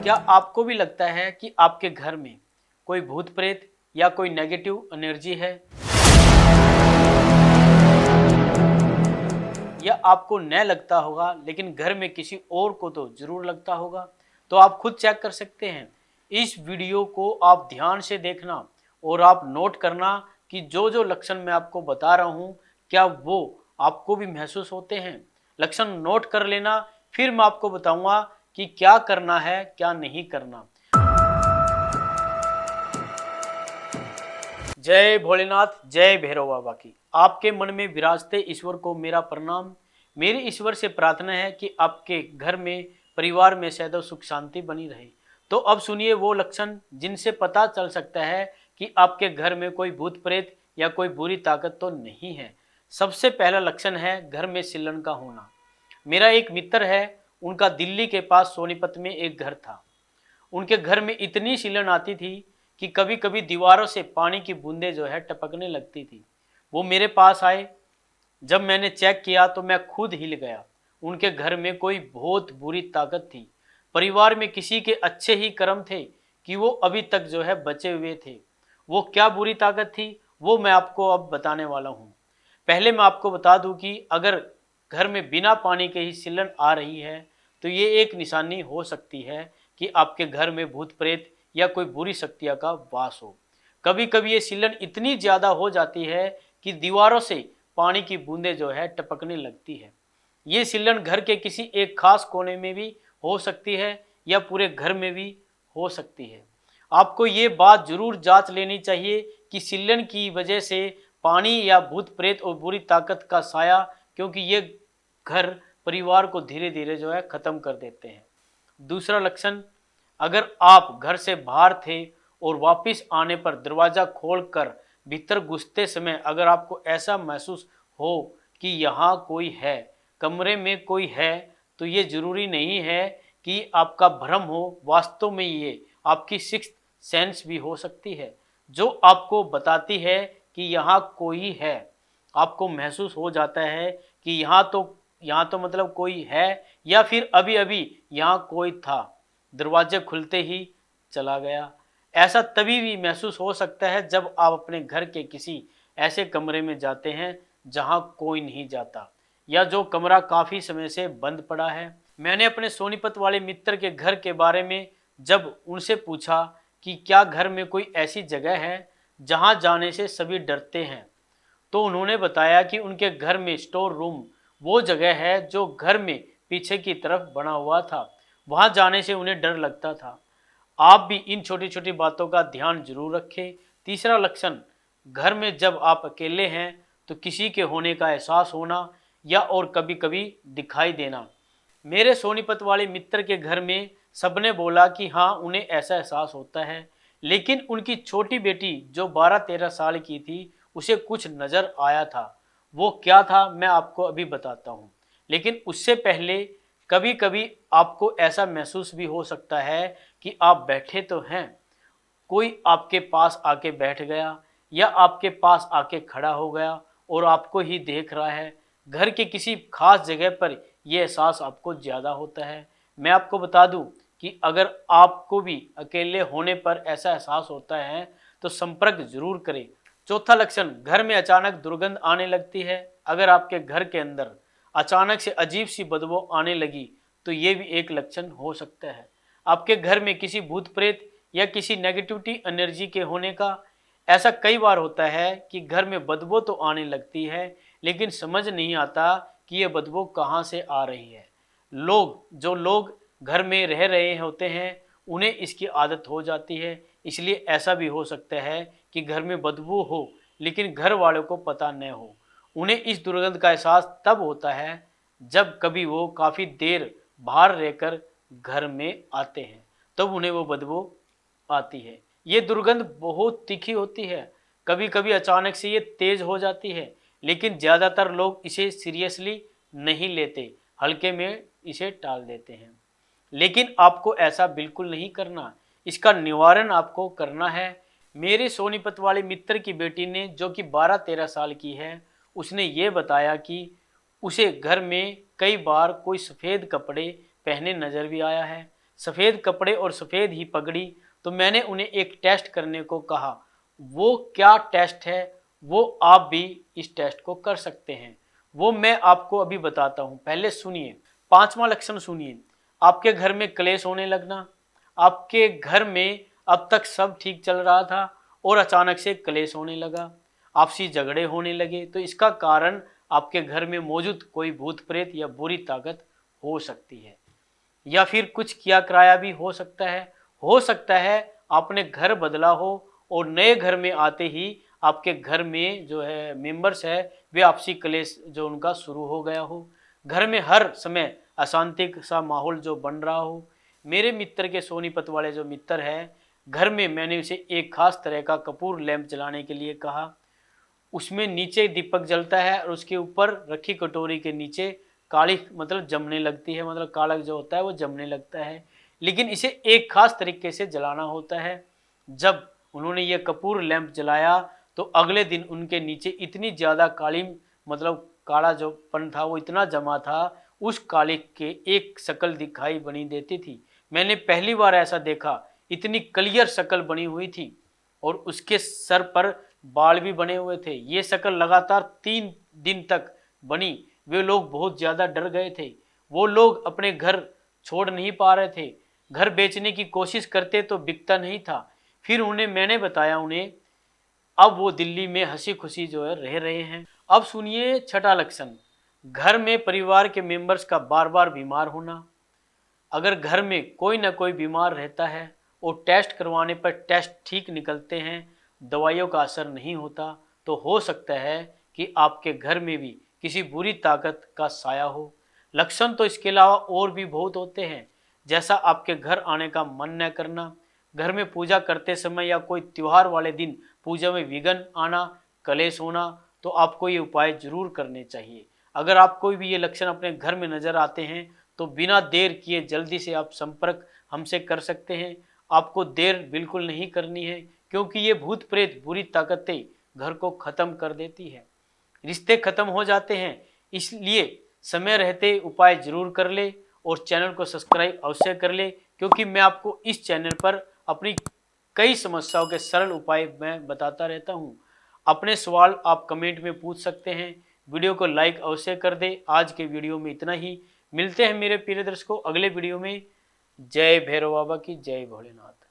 क्या आपको भी लगता है कि आपके घर में कोई भूत प्रेत या कोई नेगेटिव एनर्जी है, या आपको न लगता होगा लेकिन घर में किसी और को तो जरूर लगता होगा? तो आप खुद चेक कर सकते हैं। इस वीडियो को आप ध्यान से देखना और आप नोट करना कि जो जो लक्षण मैं आपको बता रहा हूं, क्या वो आपको भी महसूस होते हैं। लक्षण नोट कर लेना, फिर मैं आपको बताऊंगा कि क्या करना है क्या नहीं करना। जय भोलेनाथ, जय भैरव बाबा की। आपके मन में विराजते ईश्वर को मेरा प्रणाम। मेरी ईश्वर से प्रार्थना है कि आपके घर में, परिवार में सदैव सुख शांति बनी रहे। तो अब सुनिए वो लक्षण जिनसे पता चल सकता है कि आपके घर में कोई भूत प्रेत या कोई बुरी ताकत तो नहीं है। सबसे पहला लक्षण है घर में सिलन का होना। मेरा एक मित्र है, उनका दिल्ली के पास सोनीपत में एक घर था। उनके घर में इतनी सिलन आती थी कि कभी कभी दीवारों से पानी की बूंदें जो है टपकने लगती थी। वो मेरे पास आए, जब मैंने चेक किया तो मैं खुद हिल गया। उनके घर में कोई बहुत बुरी ताकत थी। परिवार में किसी के अच्छे ही कर्म थे कि वो अभी तक जो है बचे हुए थे। वो क्या बुरी ताकत थी वो मैं आपको अब बताने वाला हूँ। पहले मैं आपको बता दूं कि अगर घर में बिना पानी के ही सिलन आ रही है तो ये एक निशानी हो सकती है कि आपके घर में भूत प्रेत या कोई बुरी शक्तियां का वास हो। कभी कभी ये सिलन इतनी ज्यादा हो जाती है कि दीवारों से पानी की बूंदें जो है टपकने लगती है। ये सिलन घर के किसी एक खास कोने में भी हो सकती है या पूरे घर में भी हो सकती है। आपको ये बात जरूर जांच लेनी चाहिए कि सिलन की वजह से पानी या भूत प्रेत और बुरी ताकत का साया, क्योंकि ये घर परिवार को धीरे धीरे जो है खत्म कर देते हैं। दूसरा लक्षण, अगर आप घर से बाहर थे और वापस आने पर दरवाजा खोलकर भीतर घुसते समय अगर आपको ऐसा महसूस हो कि यहाँ कोई है, कमरे में कोई है, तो ये जरूरी नहीं है कि आपका भ्रम हो। वास्तव में ये आपकी सिक्स्थ सेंस भी हो सकती है जो आपको बताती है कि यहाँ कोई है। आपको महसूस हो जाता है कि यहाँ तो मतलब कोई है, या फिर अभी अभी यहाँ कोई था, दरवाजे खुलते ही चला गया। ऐसा तभी भी महसूस हो सकता है जब आप अपने घर के किसी ऐसे कमरे में जाते हैं जहां कोई नहीं जाता, या जो कमरा काफी समय से बंद पड़ा है। मैंने अपने सोनीपत वाले मित्र के घर के बारे में जब उनसे पूछा कि क्या घर में कोई ऐसी जगह है जहां जाने से सभी डरते हैं, तो उन्होंने बताया कि उनके घर में स्टोर रूम वो जगह है जो घर में पीछे की तरफ बना हुआ था। वहां जाने से उन्हें डर लगता था। आप भी इन छोटी छोटी बातों का ध्यान जरूर रखें। तीसरा लक्षण, घर में जब आप अकेले हैं तो किसी के होने का एहसास होना या और कभी कभी दिखाई देना। मेरे सोनीपत वाले मित्र के घर में सबने बोला कि हाँ उन्हें ऐसा एहसास होता है, लेकिन उनकी छोटी बेटी जो 12-13 साल की थी उसे कुछ नजर आया था। वो क्या था मैं आपको अभी बताता हूँ, लेकिन उससे पहले कभी कभी आपको ऐसा महसूस भी हो सकता है कि आप बैठे तो हैं, कोई आपके पास आके बैठ गया या आपके पास आके खड़ा हो गया और आपको ही देख रहा है। घर के किसी खास जगह पर यह एहसास आपको ज़्यादा होता है। मैं आपको बता दूं कि अगर आपको भी अकेले होने पर ऐसा एहसास होता है तो संपर्क जरूर करें। चौथा लक्षण, घर में अचानक दुर्गंध आने लगती है। अगर आपके घर के अंदर अचानक से अजीब सी बदबू आने लगी तो ये भी एक लक्षण हो सकता है आपके घर में किसी भूत प्रेत या किसी नेगेटिविटी एनर्जी के होने का। ऐसा कई बार होता है कि घर में बदबू तो आने लगती है लेकिन समझ नहीं आता कि ये बदबू कहाँ से आ रही है। जो लोग घर में रह रहे होते हैं उन्हें इसकी आदत हो जाती है, इसलिए ऐसा भी हो सकता है कि घर में बदबू हो लेकिन घर वालों को पता न हो। उन्हें इस दुर्गंध का एहसास तब होता है जब कभी वो काफ़ी देर बाहर रहकर घर में आते हैं, तब उन्हें वो बदबू आती है। ये दुर्गंध बहुत तीखी होती है, कभी कभी अचानक से ये तेज हो जाती है, लेकिन ज़्यादातर लोग इसे सीरियसली नहीं लेते, हल्के में इसे टाल देते हैं। लेकिन आपको ऐसा बिल्कुल नहीं करना, इसका निवारण आपको करना है। मेरे सोनीपत वाले मित्र की बेटी ने, जो कि 12-13 साल की है, उसने ये बताया कि उसे घर में कई बार कोई सफ़ेद कपड़े पहने नज़र भी आया है। सफ़ेद कपड़े और सफ़ेद ही पगड़ी। तो मैंने उन्हें एक टेस्ट करने को कहा। वो क्या टेस्ट है, वो आप भी इस टेस्ट को कर सकते हैं, वो मैं आपको अभी बताता हूँ। पहले सुनिए, पांचवा लक्षण सुनिए। आपके घर में क्लेश होने लगना। आपके घर में अब तक सब ठीक चल रहा था और अचानक से क्लेश होने लगा, आपसी झगड़े होने लगे। तो इसका कारण आपके घर में मौजूद कोई भूत प्रेत या बुरी ताकत हो सकती है, या फिर कुछ किया कराया भी हो सकता है। हो सकता है आपने घर बदला हो और नए घर में आते ही आपके घर में जो है मेंबर्स है वे आपसी क्लेश जो उनका शुरू हो गया हो। घर में हर समय अशांति सा माहौल जो बन रहा हो। मेरे मित्र के सोनीपत वाले जो मित्र है, घर में मैंने उसे एक खास तरह का कपूर लैंप जलाने के लिए कहा। उसमें नीचे दीपक जलता है और उसके ऊपर रखी कटोरी के नीचे काली मतलब जमने लगती है, मतलब काला जो होता है वो जमने लगता है। लेकिन इसे एक खास तरीके से जलाना होता है। जब उन्होंने ये कपूर लैंप जलाया तो अगले दिन उनके नीचे इतनी ज़्यादा काली मतलब काला जो पन था वो इतना जमा था, उस काली के एक शक्ल दिखाई बनी देती थी। मैंने पहली बार ऐसा देखा, इतनी क्लियर शक्ल बनी हुई थी और उसके सर पर बाल भी बने हुए थे। ये शक्ल लगातार 3 दिन तक बनी। वे लोग बहुत ज़्यादा डर गए थे। वो लोग अपने घर छोड़ नहीं पा रहे थे। घर बेचने की कोशिश करते तो बिकता नहीं था। फिर उन्हें मैंने बताया उन्हें, अब वो दिल्ली में हंसी खुशी जो है रह रहे हैं। अब सुनिए छठा लक्षण, घर में परिवार के मेंबर्स का बार बार बीमार होना। अगर घर में कोई ना कोई बीमार रहता है और टेस्ट करवाने पर टेस्ट ठीक निकलते हैं, दवाइयों का असर नहीं होता, तो हो सकता है कि आपके घर में भी किसी बुरी ताकत का साया हो। लक्षण तो इसके अलावा और भी बहुत होते हैं, जैसा आपके घर आने का मन न करना, घर में पूजा करते समय या कोई त्योहार वाले दिन पूजा में विघ्न आना, कलेश होना। तो आपको ये उपाय जरूर करने चाहिए। अगर आपको भी ये लक्षण अपने घर में नजर आते हैं तो बिना देर किए जल्दी से आप संपर्क हमसे कर सकते हैं। आपको देर बिल्कुल नहीं करनी है, क्योंकि ये भूत प्रेत बुरी ताकतें घर को खत्म कर देती है, रिश्ते खत्म हो जाते हैं। इसलिए समय रहते उपाय जरूर कर ले और चैनल को सब्सक्राइब अवश्य कर ले, क्योंकि मैं आपको इस चैनल पर अपनी कई समस्याओं के सरल उपाय मैं बताता रहता हूँ। अपने सवाल आप कमेंट में पूछ सकते हैं। वीडियो को लाइक अवश्य कर दे। आज के वीडियो में इतना ही। मिलते हैं मेरे प्रिय दर्शकों अगले वीडियो में। जय भैरव बाबा की, जय भोलेनाथ।